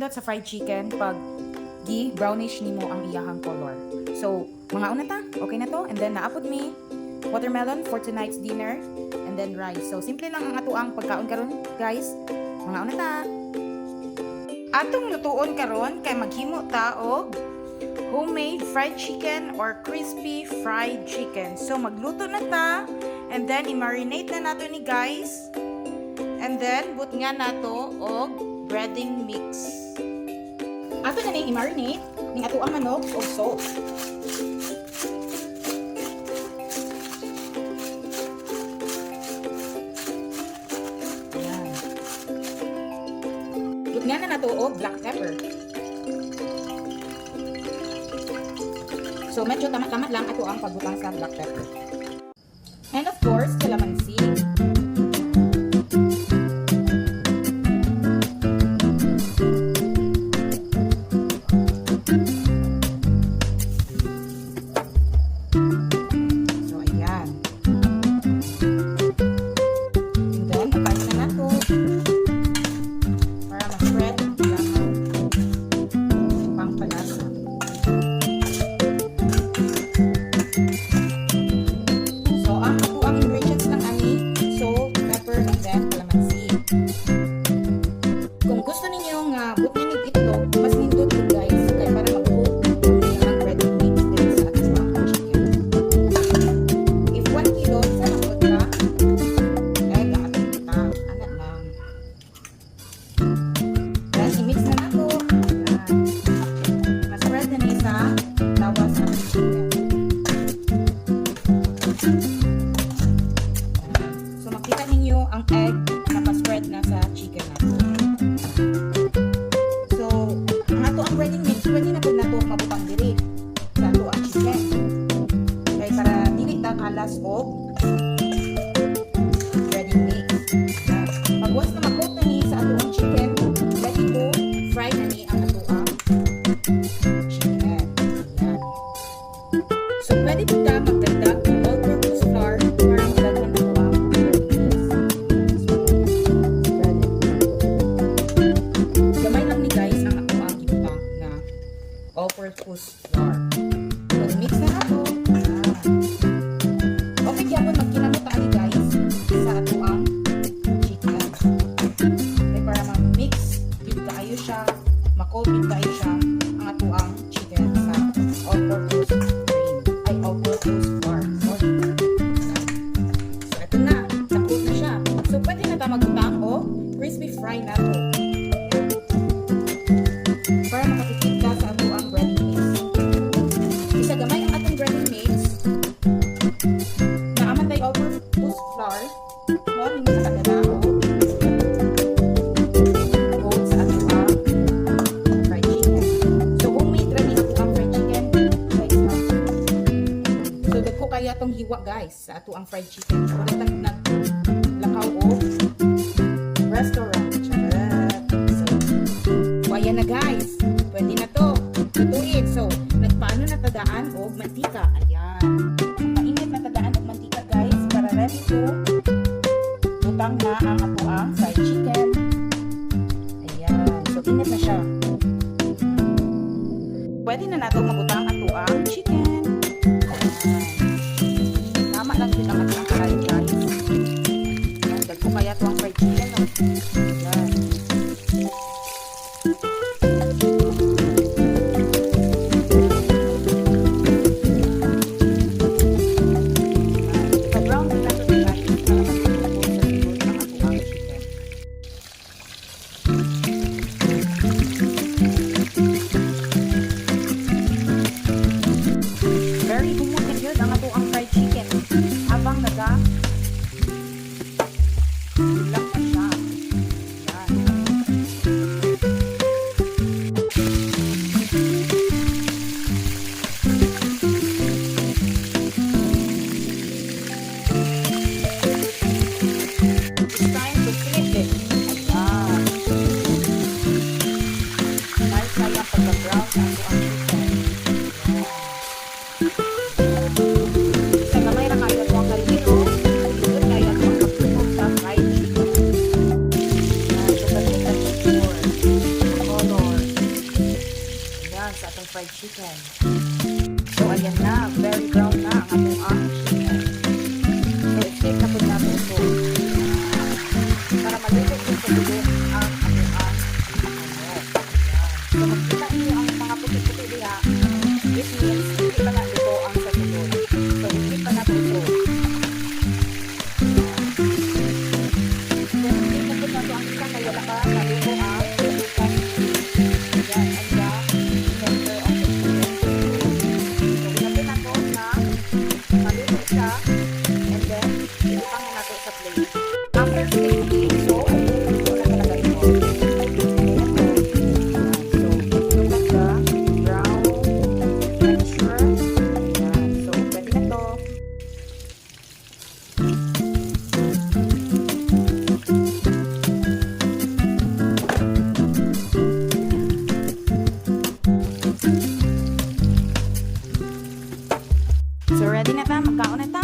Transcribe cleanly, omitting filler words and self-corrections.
nindot sa fried chicken pag brownish nimo ang iyahang color. So, mga una ta, okay na to. And then naapod mi watermelon for tonight's dinner and then rice. So, simple lang ang atuang pagkaon karon, guys. Mga una ta. Atong lutuon karon kay maghimo ta og homemade fried chicken or crispy fried chicken. So, magluto na ta and then i-marinate na nato ni guys. And then, but nga nato og breading mix. Ato na ning i-marinate ning ato ang manok og salt. Ayan. But nga na nato og black pepper. So, medyo tamat-tamat lang ato ang pagbutang sa black pepper. And of course, calamansi. Ang egg naka-spread na sa chicken nato. So, ang ato ang breading mix, pwede na po nato mabutang diri sa ato ang chicken. Kaya para dili ta kalas og breading mix. Pagwas na mag-coat na ni sa ato ang chicken, ready to fry na ni ang ato ang chicken. Ayan. So, pwede po ta magdagdag ng all-purpose flour para magdagdag na ito ang all-purpose flour. So, mix na nato. Okay, kaya po magkinamot ani guys sa ato ang chicken. Okay, para mag-mix, kaayo siya, ma-coat kaayo siya ang ato ang chicken sa all-purpose cream. Ay, all-purpose flour. Sorry. So, ito na. Na-coat na siya. So, pwede na tayo magutang o crispy fry na to. Para makatipid ka sa ato ang breading mix. Isa gamay ang atong breading mix. Naaman tayo all-purpose flour. Morning sa kagana o gold sa ato ang fried chicken. So, homemade rin ato ang fried chicken. Guys, ha? So, dagko kaya itong hiwa guys sa ato ang fried chicken. Ulit ang naglakaw o restaurant. So, ayan na guys. Pwede na to. Tutuin. So, nagpaano na tadaan o mantika. Ayan. Mainit na tadaan o mantika guys para ready to butang na ang ato ang fried chicken. Ayan. So, init na siya. Pwede na nato mabutang ato ang chicken. Ayan. Tama lang din ang ato ang karay guys. Ayan. Dagko kaya to ang fried chicken. No? Ayan. Very bumutin yun ang ato ang fried chicken. Habang naga ilang na siya. Yan. atong fried chicken. So, ayan na. Very brown na ang atong chicken. So, i-flip na po natin ito. Para maluto po sa dulo ang atong manok. So, magkita niyo ang mga puti-puti diha. This means, hindi pa na ito ang sa dulo. So, i-flip pa na po ito. Then, i-flip na po natin ang isa kaya wala pa naluto ang chicken. Ayan, and the center of the chicken. So, ilagay na to na maluto siya. And then, ilipang na natin sa plate. After plating, so, ito na talaga ito. So, look at the brown texture. Ayan. So, pwede na to. So, ready na ta? Magkaon na ta?